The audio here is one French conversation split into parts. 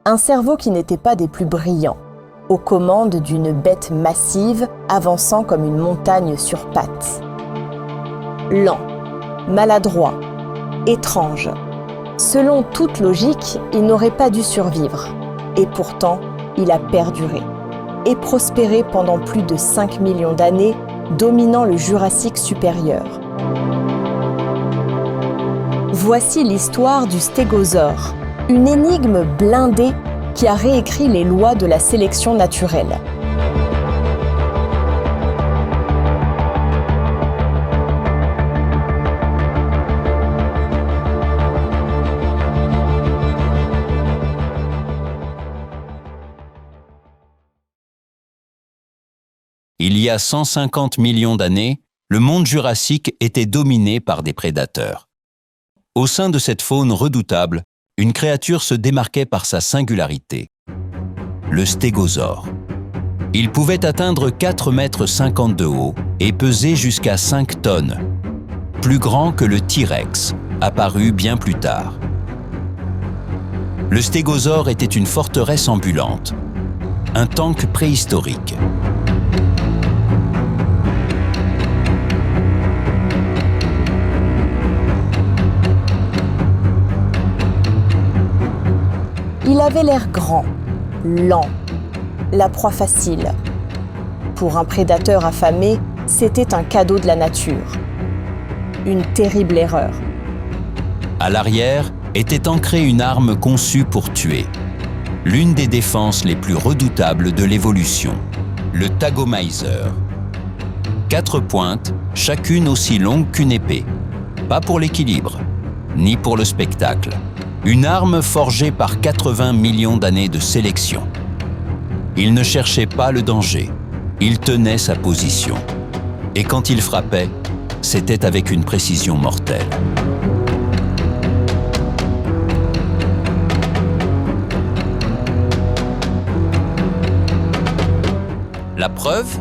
Un cerveau qui n'était pas des plus brillants, aux commandes d'une bête massive avançant comme une montagne sur pattes. Lent, maladroit, étrange. Selon toute logique, il n'aurait pas dû survivre. Et pourtant, il a perduré et prospéré pendant plus de 5 millions d'années, dominant le Jurassique supérieur. Voici l'histoire du stégosaure, une énigme blindée qui a réécrit les lois de la sélection naturelle. Il y a 150 millions d'années, le monde jurassique était dominé par des prédateurs. Au sein de cette faune redoutable, une créature se démarquait par sa singularité. Le stégosaure. Il pouvait atteindre 4,50 m de haut et peser jusqu'à 5 tonnes, plus grand que le T-Rex, apparu bien plus tard. Le stégosaure était une forteresse ambulante, un tank préhistorique. Il avait l'air grand, lent, la proie facile. Pour un prédateur affamé, c'était un cadeau de la nature. Une terrible erreur. À l'arrière était ancrée une arme conçue pour tuer. L'une des défenses les plus redoutables de l'évolution, le Tagomaiser. 4 pointes, chacune aussi longue qu'une épée. Pas pour l'équilibre, ni pour le spectacle. Une arme forgée par 80 millions d'années de sélection. Il ne cherchait pas le danger, il tenait sa position. Et quand il frappait, c'était avec une précision mortelle. La preuve ?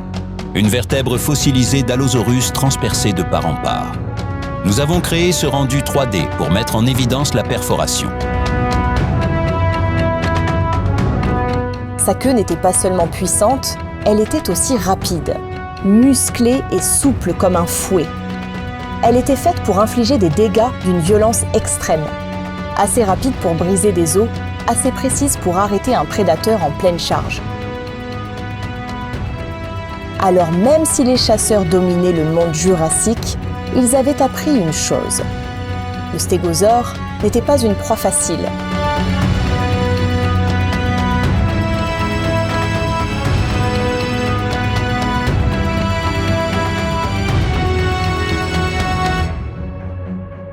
Une vertèbre fossilisée d'Allosaurus transpercée de part en part. Nous avons créé ce rendu 3D pour mettre en évidence la perforation. Sa queue n'était pas seulement puissante, elle était aussi rapide, musclée et souple comme un fouet. Elle était faite pour infliger des dégâts d'une violence extrême. Assez rapide pour briser des os, assez précise pour arrêter un prédateur en pleine charge. Alors même si les chasseurs dominaient le monde jurassique, ils avaient appris une chose. Le stégosaure n'était pas une proie facile.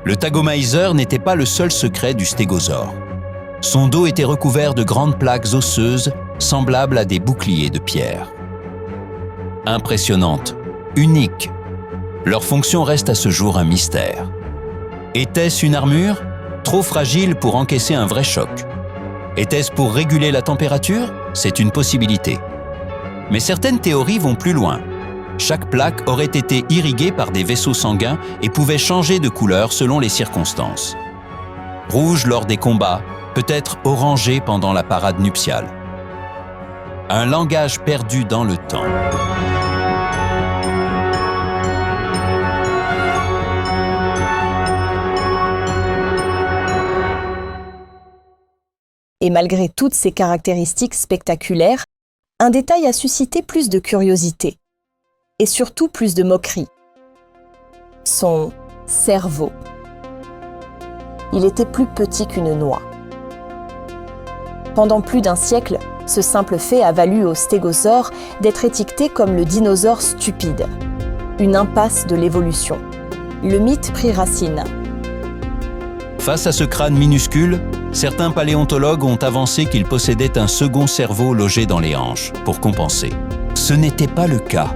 Le Tagomaiser n'était pas le seul secret du stégosaure. Son dos était recouvert de grandes plaques osseuses semblables à des boucliers de pierre. Impressionnantes, uniques. Leur fonction reste à ce jour un mystère. Était-ce une armure ? Trop fragile pour encaisser un vrai choc. Était-ce pour réguler la température ? C'est une possibilité. Mais certaines théories vont plus loin. Chaque plaque aurait été irriguée par des vaisseaux sanguins et pouvait changer de couleur selon les circonstances. Rouge lors des combats, peut-être orangé pendant la parade nuptiale. Un langage perdu dans le temps. Et malgré toutes ces caractéristiques spectaculaires, un détail a suscité plus de curiosité. Et surtout plus de moquerie. Son cerveau. Il était plus petit qu'une noix. Pendant plus d'un siècle, ce simple fait a valu au stégosaure d'être étiqueté comme le dinosaure stupide. Une impasse de l'évolution. Le mythe prit racine. Face à ce crâne minuscule, certains paléontologues ont avancé qu'il possédait un second cerveau logé dans les hanches, pour compenser. Ce n'était pas le cas.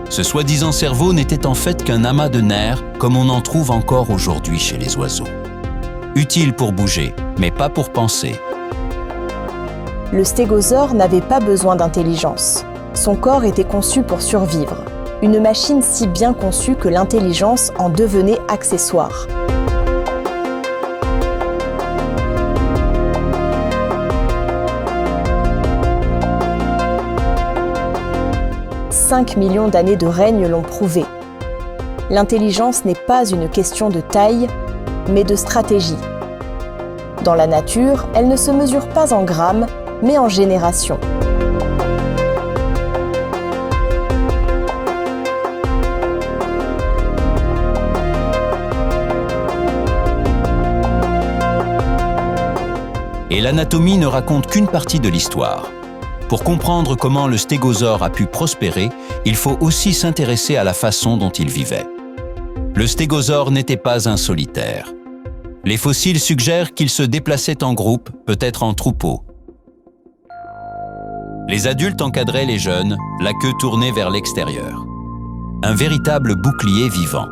Ce soi-disant cerveau n'était en fait qu'un amas de nerfs, comme on en trouve encore aujourd'hui chez les oiseaux. Utile pour bouger, mais pas pour penser. Le stégosaure n'avait pas besoin d'intelligence. Son corps était conçu pour survivre. Une machine si bien conçue que l'intelligence en devenait accessoire. 5 millions d'années de règne l'ont prouvé. L'intelligence n'est pas une question de taille, mais de stratégie. Dans la nature, elle ne se mesure pas en grammes, mais en générations. Et l'anatomie ne raconte qu'une partie de l'histoire. Pour comprendre comment le stégosaure a pu prospérer, il faut aussi s'intéresser à la façon dont il vivait. Le stégosaure n'était pas un solitaire. Les fossiles suggèrent qu'il se déplaçait en groupe, peut-être en troupeau. Les adultes encadraient les jeunes, la queue tournée vers l'extérieur. Un véritable bouclier vivant.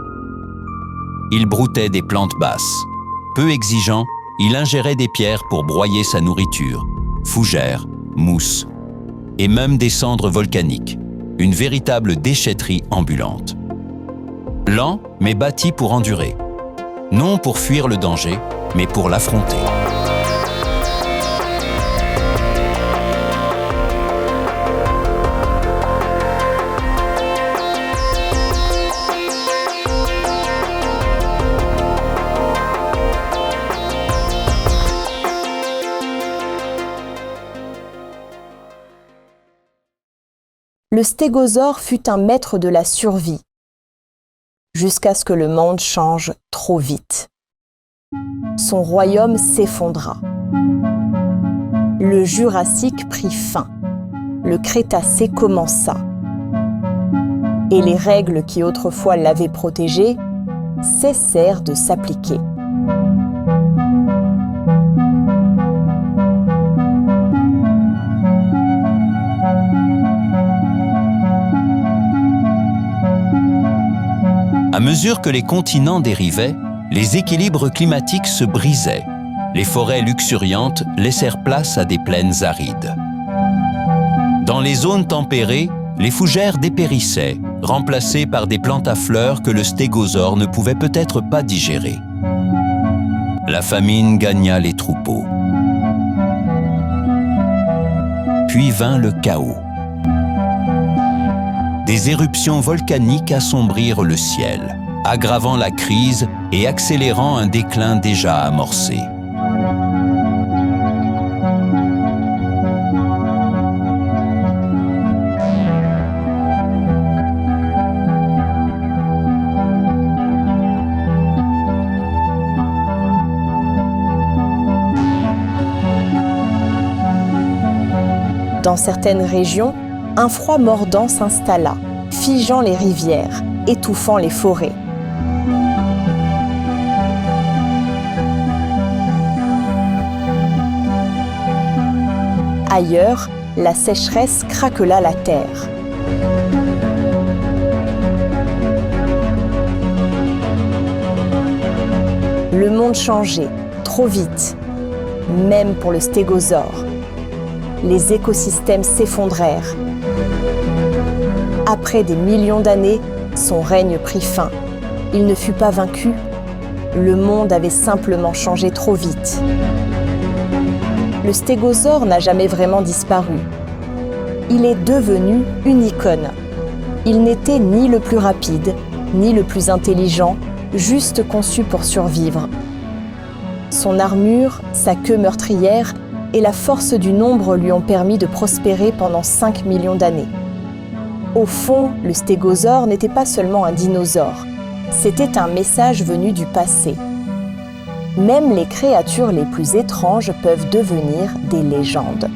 Il broutait des plantes basses. Peu exigeant, il ingérait des pierres pour broyer sa nourriture, fougères, mousse, et même des cendres volcaniques, une véritable déchetterie ambulante. Lent, mais bâti pour endurer. Non pour fuir le danger, mais pour l'affronter. Le stégosaure fut un maître de la survie, jusqu'à ce que le monde change trop vite. Son royaume s'effondra. Le Jurassique prit fin. Le Crétacé commença. Et les règles qui autrefois l'avaient protégé cessèrent de s'appliquer. À mesure que les continents dérivaient, les équilibres climatiques se brisaient. Les forêts luxuriantes laissèrent place à des plaines arides. Dans les zones tempérées, les fougères dépérissaient, remplacées par des plantes à fleurs que le stégosaure ne pouvait peut-être pas digérer. La famine gagna les troupeaux. Puis vint le chaos. Des éruptions volcaniques assombrirent le ciel, aggravant la crise et accélérant un déclin déjà amorcé. Dans certaines régions, un froid mordant s'installa, figeant les rivières, étouffant les forêts. Ailleurs, la sécheresse craquela la terre. Le monde changeait, trop vite, même pour le stégosaure. Les écosystèmes s'effondrèrent. Après des millions d'années, son règne prit fin. Il ne fut pas vaincu. Le monde avait simplement changé trop vite. Le stégosaure n'a jamais vraiment disparu. Il est devenu une icône. Il n'était ni le plus rapide, ni le plus intelligent, juste conçu pour survivre. Son armure, sa queue meurtrière et la force du nombre lui ont permis de prospérer pendant 5 millions d'années. Au fond, le stégosaure n'était pas seulement un dinosaure, c'était un message venu du passé. Même les créatures les plus étranges peuvent devenir des légendes.